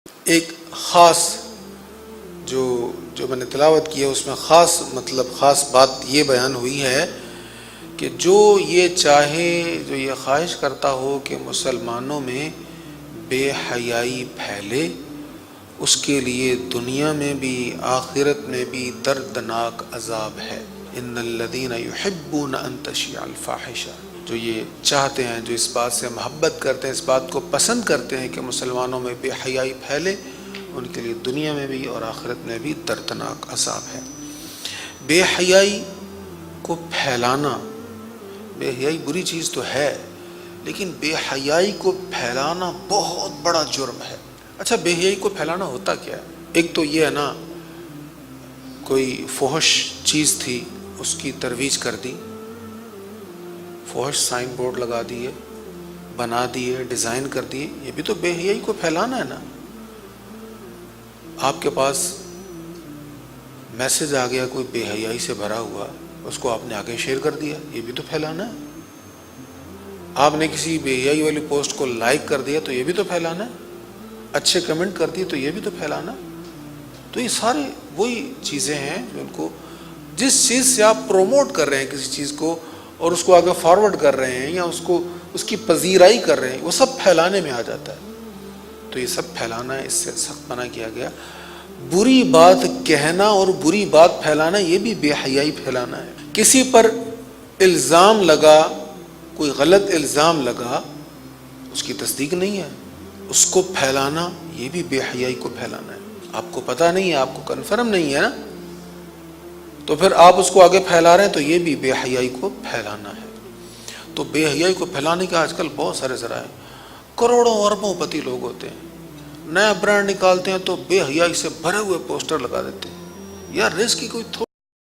ایک خاص جو میں نے تلاوت کی ہے اس میں خاص بات یہ بیان ہوئی ہے کہ جو یہ چاہے، جو یہ خواہش کرتا ہو کہ مسلمانوں میں بے حیائی پھیلے، اس کے لیے دنیا میں بھی آخرت میں بھی دردناک عذاب ہے۔ ان الذین یحبون ان تشیع الفاحشہ، جو یہ چاہتے ہیں، جو اس بات سے محبت کرتے ہیں، اس بات کو پسند کرتے ہیں کہ مسلمانوں میں بے حیائی پھیلے، ان کے لیے دنیا میں بھی اور آخرت میں بھی دردناک عذاب ہے۔ بے حیائی کو پھیلانا، بے حیائی بری چیز تو ہے، لیکن بے حیائی کو پھیلانا بہت بڑا جرم ہے۔ اچھا، بے حیائی کو پھیلانا ہوتا کیا ہے؟ ایک تو یہ ہے نا، کوئی فحش چیز تھی، اس کی ترویج کر دی، فحش سائن بورڈ لگا دیے، بنا دیے، ڈیزائن کر دیے، یہ بھی تو بے حیائی کو پھیلانا ہے نا۔ آپ کے پاس میسج آ گیا کوئی بے حیائی سے بھرا ہوا، اس کو آپ نے آگے شیئر کر دیا، یہ بھی تو پھیلانا ہے۔ آپ نے کسی بے حیائی والی پوسٹ کو لائک کر دیا تو یہ بھی تو پھیلانا ہے۔ اچھے کمنٹ کر دیے تو یہ بھی تو پھیلانا۔ تو یہ سارے وہی چیزیں ہیں جو ان کو، جس چیز سے آپ پروموٹ کر رہے ہیں کسی چیز کو اور اس کو آگے فارورڈ کر رہے ہیں یا اس کی پذیرائی کر رہے ہیں، وہ سب پھیلانے میں آ جاتا ہے۔ تو یہ سب پھیلانا ہے، اس سے سخت منع کیا گیا۔ بری بات کہنا اور بری بات پھیلانا، یہ بھی بے حیائی پھیلانا ہے۔ کسی پر الزام لگا، کوئی غلط الزام لگا، اس کی تصدیق نہیں ہے، اس کو پھیلانا، یہ بھی بے حیائی کو پھیلانا ہے۔ آپ کو پتہ نہیں ہے، آپ کو کنفرم نہیں ہے نا، تو پھر آپ اس کو آگے پھیلا رہے ہیں، تو یہ بھی بے حیائی کو پھیلانا ہے۔ تو بے حیائی کو پھیلانے کے آج کل بہت سارے ذرائع، کروڑوں اربوں پتی لوگ ہوتے ہیں، نیا برانڈ نکالتے ہیں تو بے حیائی سے بھرے ہوئے پوسٹر لگا دیتے ہیں۔ یار رزق کی کوئی